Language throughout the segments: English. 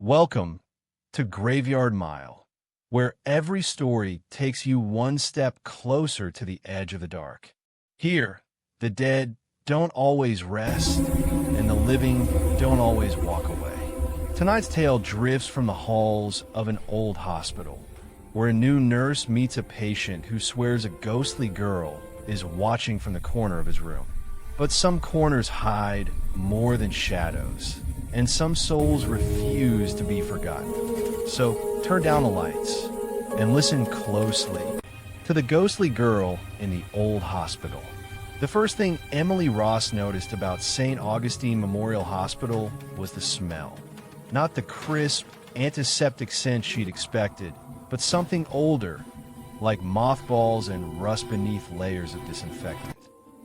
Welcome to Graveyard Mile, where every story takes you one step closer to the edge of the dark. Here, the dead don't always rest, and the living don't always walk away. Tonight's tale drifts from the halls of an old hospital, where a new nurse meets a patient who swears a ghostly girl is watching from the corner of his room. But some corners hide more than shadows, and some souls refuse to be forgotten. So turn down the lights and listen closely to the ghostly girl in the old hospital. The first thing Emily Ross noticed about St. Augustine Memorial Hospital was the smell. Not the crisp, antiseptic scent she'd expected, but something older, like mothballs and rust beneath layers of disinfectant.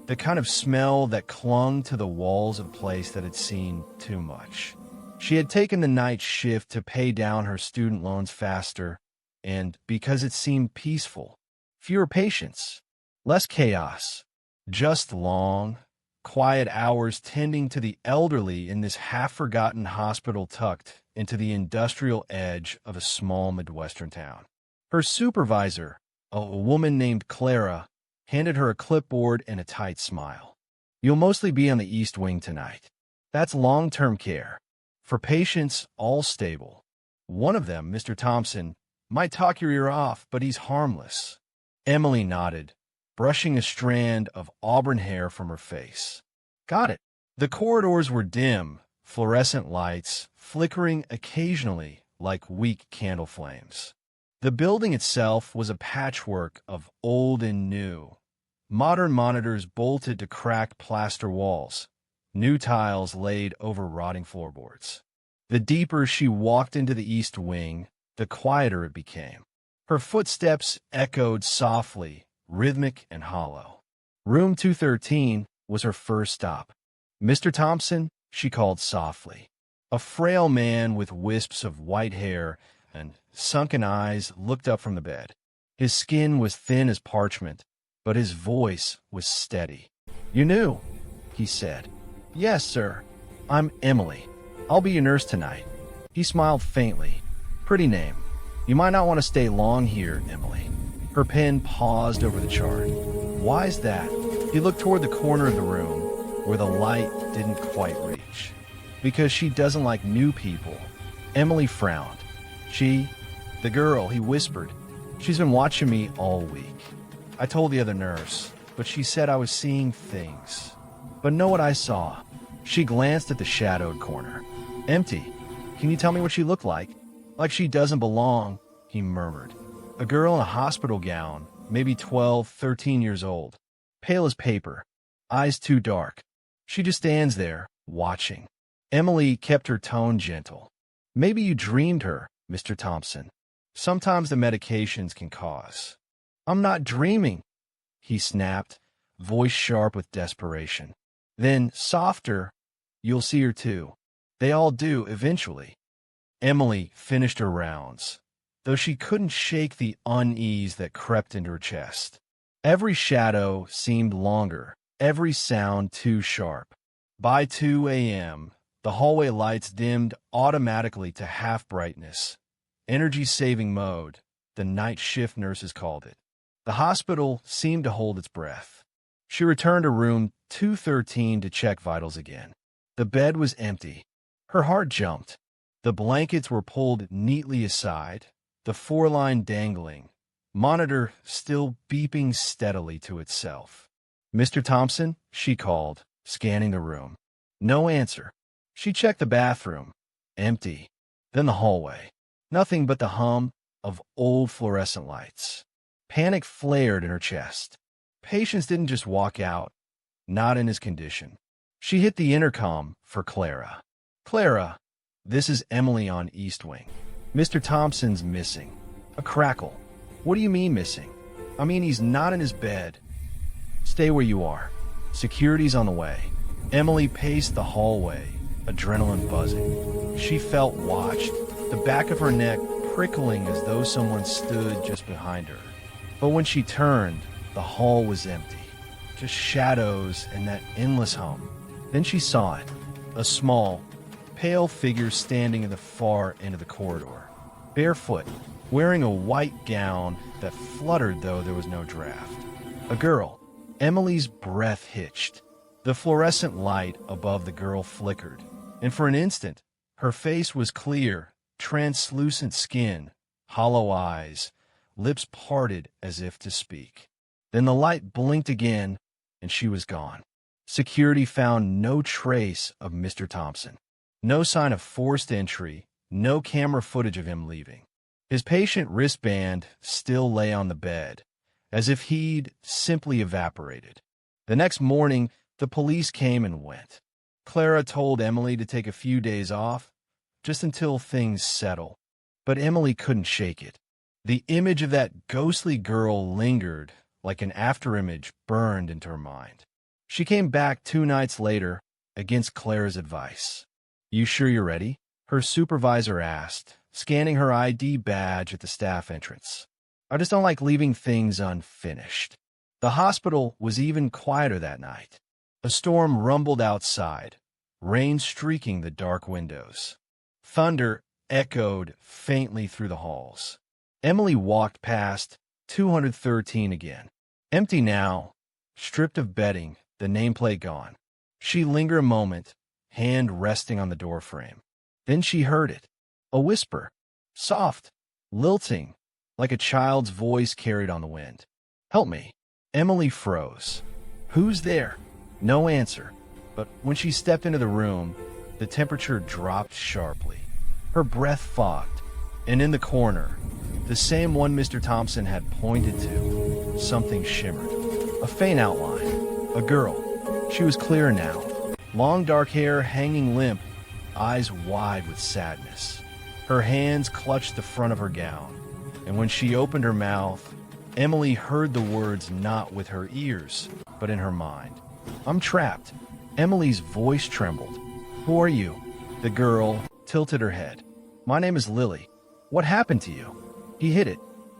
The kind of smell that clung to the walls of a place that had seen too much. She had taken the night shift to pay down her student loans faster, and because it seemed peaceful. Fewer patients, less chaos, just long, quiet hours tending to the elderly in this half-forgotten hospital tucked into the industrial edge of a small Midwestern town. Her supervisor, a woman named Clara, handed her a clipboard and a tight smile. "You'll mostly be on the East Wing tonight. That's long-term care, for patients all stable. One of them, Mr. Thompson, might talk your ear off, but he's harmless." Emily nodded, brushing a strand of auburn hair from her face. "Got it." The corridors were dim, fluorescent lights flickering occasionally like weak candle flames. The building itself was a patchwork of old and new. Modern monitors bolted to cracked plaster walls, new tiles laid over rotting floorboards. The deeper she walked into the East Wing, the quieter it became. Her footsteps echoed softly, rhythmic and hollow. Room 213 was her first stop. "Mr. Thompson," she called softly. A frail man with wisps of white hair and sunken eyes looked up from the bed. His skin was thin as parchment, but his voice was steady. "You knew," he said. "Yes, sir. I'm Emily. I'll be your nurse tonight." He smiled faintly. "Pretty name. You might not want to stay long here, Emily." Her pen paused over the chart. "Why's that?" He looked toward the corner of the room, where the light didn't quite reach. "Because she doesn't like new people." Emily frowned. The girl," he whispered. "She's been watching me all week. I told the other nurse, but she said I was seeing things. But know what I saw?" She glanced at the shadowed corner. "Empty. Can you tell me what she looked like?" "Like she doesn't belong," he murmured. "A girl in a hospital gown, maybe 12, 13 years old. Pale as paper. Eyes too dark. She just stands there, watching." Emily kept her tone gentle. "Maybe you dreamed her, Mr. Thompson. Sometimes the medications can cause." "I'm not dreaming," he snapped, voice sharp with desperation. Then, softer, "You'll see her too. They all do, eventually." Emily finished her rounds, though she couldn't shake the unease that crept into her chest. Every shadow seemed longer, every sound too sharp. By 2 a.m., the hallway lights dimmed automatically to half-brightness. Energy-saving mode, the night shift nurses called it. The hospital seemed to hold its breath. She returned to room 213 to check vitals again. The bed was empty. Her heart jumped. The blankets were pulled neatly aside, the 4-line dangling, monitor still beeping steadily to itself. "Mr. Thompson?" she called, scanning the room. No answer. She checked the bathroom. Empty. Then the hallway. Nothing but the hum of old fluorescent lights. Panic flared in her chest. Patients didn't just walk out, not in his condition. She hit the intercom for Clara. "Clara, this is Emily on East Wing. Mr. Thompson's missing." A crackle. "What do you mean missing?" "I mean he's not in his bed." "Stay where you are. Security's on the way." Emily paced the hallway, adrenaline buzzing. She felt watched, the back of her neck prickling as though someone stood just behind her. But when she turned, the hall was empty. Just shadows and that endless hum. Then she saw it. A small, pale figure standing in the far end of the corridor, barefoot, wearing a white gown that fluttered though there was no draft. A girl. Emily's breath hitched. The fluorescent light above the girl flickered, and for an instant, her face was clear, translucent skin, hollow eyes, lips parted as if to speak. Then the light blinked again, and she was gone. Security found no trace of Mr. Thompson. No sign of forced entry, no camera footage of him leaving. His patient wristband still lay on the bed, as if he'd simply evaporated. The next morning, the police came and went. Clara told Emily to take a few days off, just until things settle. But Emily couldn't shake it. The image of that ghostly girl lingered like an afterimage burned into her mind. She came back 2 nights later against Clara's advice. "You sure you're ready?" her supervisor asked, scanning her ID badge at the staff entrance. "I just don't like leaving things unfinished." The hospital was even quieter that night. A storm rumbled outside, rain streaking the dark windows. Thunder echoed faintly through the halls. Emily walked past 213 again. Empty now, stripped of bedding, the nameplate gone. She lingered a moment, hand resting on the doorframe. Then she heard it. A whisper. Soft, lilting, like a child's voice carried on the wind. "Help me." Emily froze. "Who's there?" No answer. But when she stepped into the room, the temperature dropped sharply. Her breath fogged, and in the corner, the same one Mr. Thompson had pointed to, something shimmered. A faint outline. A girl. She was clear now. Long dark hair hanging limp, eyes wide with sadness. Her hands clutched the front of her gown, and when she opened her mouth, Emily heard the words not with her ears, but in her mind. "I'm trapped." Emily's voice trembled. "Who are you?" The girl tilted her head. "My name is Lily. What happened to you?" He hid it.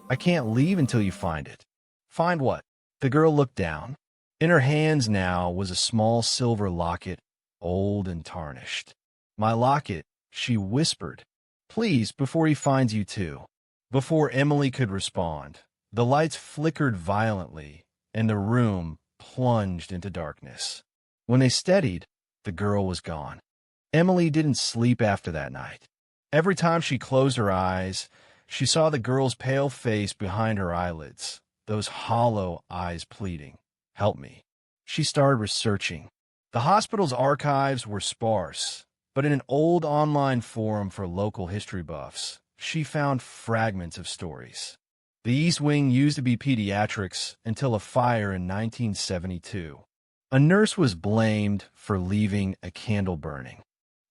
"I can't leave until you find it." "Find what?" The girl looked down. In her hands now was a small silver locket, old and tarnished. "My locket," she whispered. "Please, before he finds you too." Before Emily could respond, the lights flickered violently, and the room plunged into darkness. When they steadied, the girl was gone. Emily didn't sleep after that night. Every time she closed her eyes, she saw the girl's pale face behind her eyelids, those hollow eyes pleading, "Help me." She started researching. The hospital's archives were sparse, but in an old online forum for local history buffs, she found fragments of stories. The East Wing used to be pediatrics until a fire in 1972. A nurse was blamed for leaving a candle burning.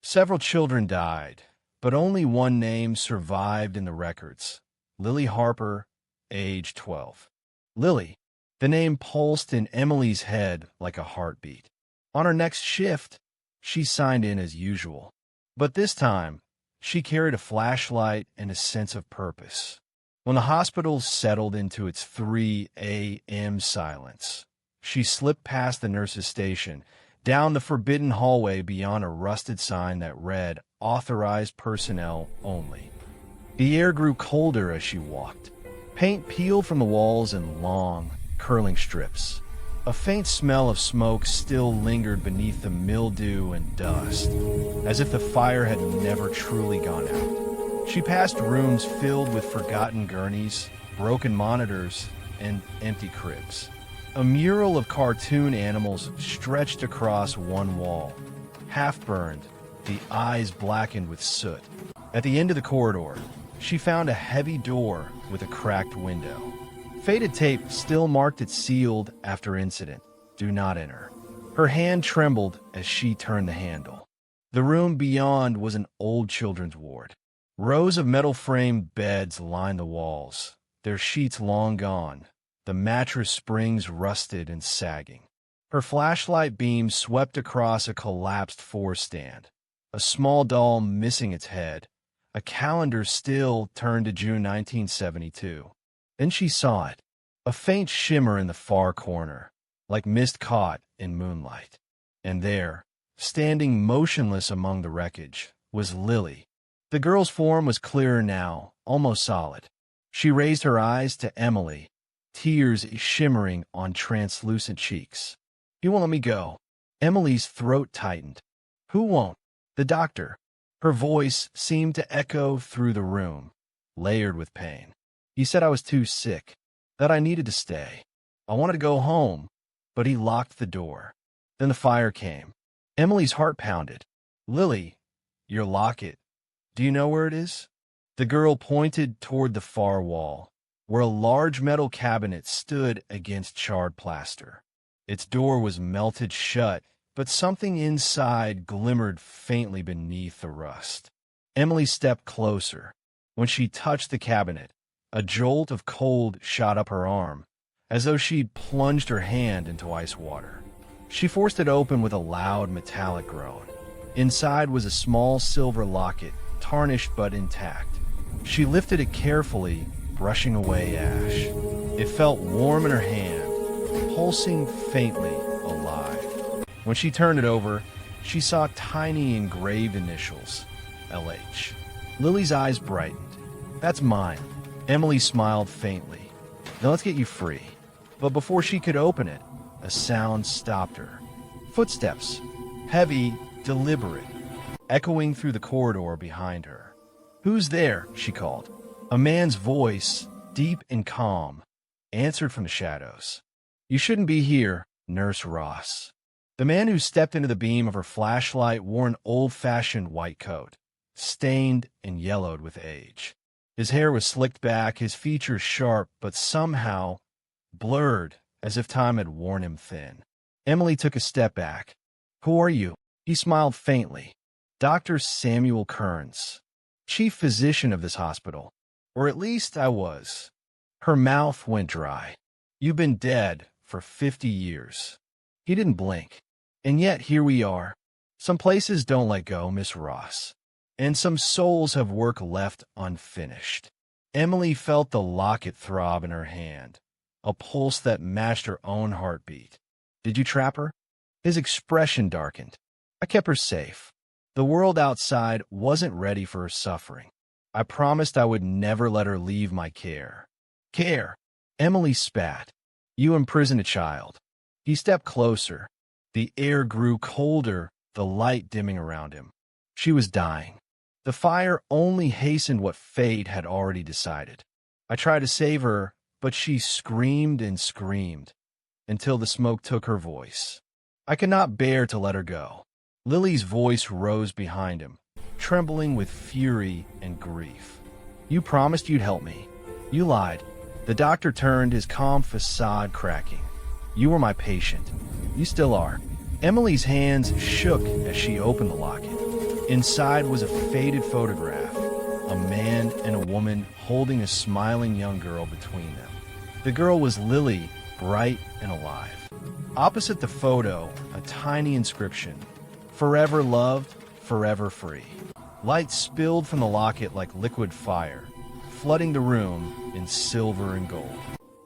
Several children died, but only one name survived in the records: Lily Harper, age 12. Lily. The name pulsed in Emily's head like a heartbeat. On her next shift, she signed in as usual. But this time, she carried a flashlight and a sense of purpose. When the hospital settled into its 3 a.m. silence, she slipped past the nurse's station, down the forbidden hallway beyond a rusted sign that read, "Authorized personnel only." The air grew colder as she walked. Paint peeled from the walls in long, curling strips. A faint smell of smoke still lingered beneath the mildew and dust, as if the fire had never truly gone out. She passed rooms filled with forgotten gurneys, broken monitors, and empty cribs. A mural of cartoon animals stretched across one wall, half-burned, the eyes blackened with soot. At the end of the corridor, she found a heavy door with a cracked window. Faded tape still marked it sealed after incident. "Do not enter." Her hand trembled as she turned the handle. The room beyond was an old children's ward. Rows of metal-framed beds lined the walls, their sheets long gone, the mattress springs rusted and sagging. Her flashlight beam swept across a collapsed four-stand, a small doll missing its head, a calendar still turned to June 1972. Then she saw it, a faint shimmer in the far corner, like mist caught in moonlight. And there, standing motionless among the wreckage, was Lily. The girl's form was clearer now, almost solid. She raised her eyes to Emily, tears shimmering on translucent cheeks. "You won't let me go." Emily's throat tightened. "Who won't?" "The doctor." Her voice seemed to echo through the room, layered with pain. "He said I was too sick, that I needed to stay. I wanted to go home, but he locked the door." Then the fire came. Emily's heart pounded. "Lily, your locket. Do you know where it is?" The girl pointed toward the far wall, where a large metal cabinet stood against charred plaster. Its door was melted shut, but something inside glimmered faintly beneath the rust. Emily stepped closer. When she touched the cabinet, a jolt of cold shot up her arm, as though she'd plunged her hand into ice water. She forced it open with a loud metallic groan. Inside was a small silver locket, tarnished but intact. She lifted it carefully, brushing away ash. It felt warm in her hand, pulsing faintly, alive. When she turned it over, she saw tiny engraved initials, LH. Lily's eyes brightened. "That's mine." Emily smiled faintly. "Now let's get you free." But before she could open it, a sound stopped her. Footsteps, heavy, deliberate, echoing through the corridor behind her. "Who's there?" she called. A man's voice, deep and calm, answered from the shadows. "You shouldn't be here, Nurse Ross." The man who stepped into the beam of her flashlight wore an old-fashioned white coat, stained and yellowed with age. His hair was slicked back, his features sharp, but somehow blurred, as if time had worn him thin. Emily took a step back. "Who are you?" He smiled faintly. "Dr. Samuel Kearns, chief physician of this hospital. Or at least I was." Her mouth went dry. "You've been dead for 50 years. He didn't blink. "And yet here we are. Some places don't let go, Miss Ross. And some souls have work left unfinished." Emily felt the locket throb in her hand, a pulse that matched her own heartbeat. "Did you trap her?" His expression darkened. "I kept her safe. The world outside wasn't ready for her suffering. I promised I would never let her leave my care." "Care?" Emily spat. "You imprisoned a child." He stepped closer. The air grew colder, the light dimming around him. She was dying. The fire only hastened what fate had already decided. "I tried to save her, but she screamed and screamed, until the smoke took her voice. I could not bear to let her go." Lily's voice rose behind him, trembling with fury and grief. "You promised you'd help me. You lied." The doctor turned, his calm facade cracking. "You were my patient. You still are." Emily's hands shook as she opened the locket. Inside was a faded photograph, a man and a woman holding a smiling young girl between them. The girl was Lily, bright and alive. Opposite the photo, a tiny inscription, "Forever loved, forever free." Light spilled from the locket like liquid fire, flooding the room in silver and gold.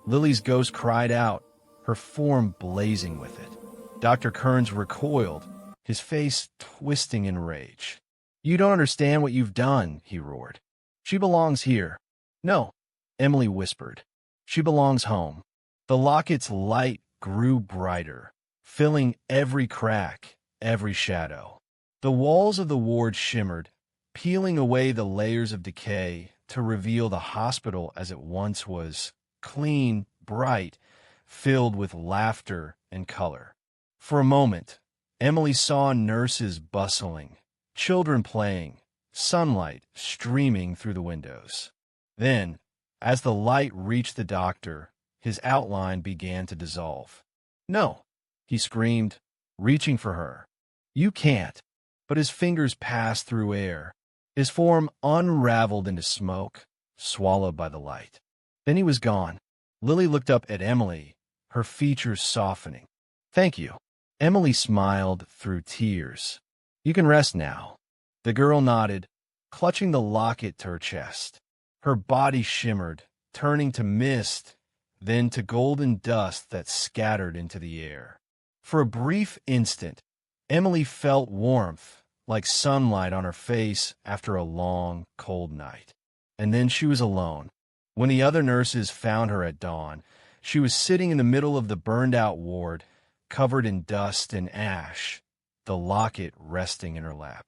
Lily's ghost cried out, her form blazing with it. Dr. Kearns recoiled, his face twisting in rage. "You don't understand what you've done," he roared. "She belongs here." "No," Emily whispered. "She belongs home." The locket's light grew brighter, filling every crack, every shadow. The walls of the ward shimmered, peeling away the layers of decay to reveal the hospital as it once was, clean, bright, filled with laughter and color. For a moment, Emily saw nurses bustling, children playing, sunlight streaming through the windows. Then, as the light reached the doctor, his outline began to dissolve. "No," he screamed, reaching for her. "You can't." But his fingers passed through air. His form unraveled into smoke, swallowed by the light. Then he was gone. Lily looked up at Emily, her features softening. "Thank you." Emily smiled through tears. "You can rest now." The girl nodded, clutching the locket to her chest. Her body shimmered, turning to mist, then to golden dust that scattered into the air. For a brief instant, Emily felt warmth, like sunlight on her face after a long, cold night. And then she was alone. When the other nurses found her at dawn, she was sitting in the middle of the burned-out ward, covered in dust and ash, the locket resting in her lap.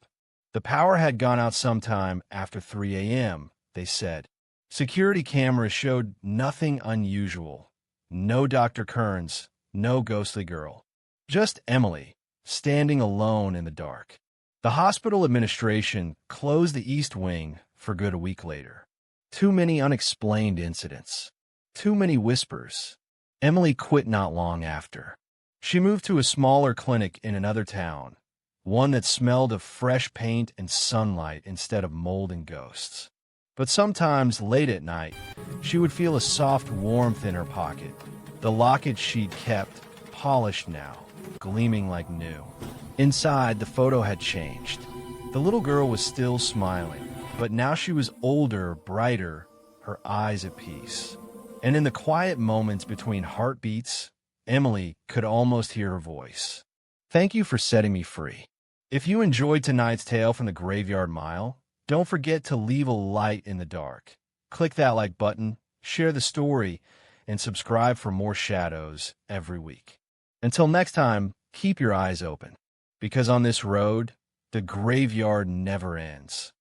The power had gone out sometime after 3 a.m., they said. Security cameras showed nothing unusual. No Dr. Kearns, no ghostly girl. Just Emily, standing alone in the dark. The hospital administration closed the East Wing for good a week later. Too many unexplained incidents. Too many whispers. Emily quit not long after. She moved to a smaller clinic in another town, one that smelled of fresh paint and sunlight instead of mold and ghosts. But sometimes, late at night, she would feel a soft warmth in her pocket. The locket she'd kept, polished now, gleaming like new. Inside, the photo had changed. The little girl was still smiling, but now she was older, brighter, her eyes at peace. And in the quiet moments between heartbeats, Emily could almost hear her voice. Thank you for setting me free. If you enjoyed tonight's tale from the Graveyard Mile, don't forget to leave a light in the dark. Click that like button, share the story, and subscribe for more shadows every week. Until next time, keep your eyes open, because on this road, the graveyard never ends.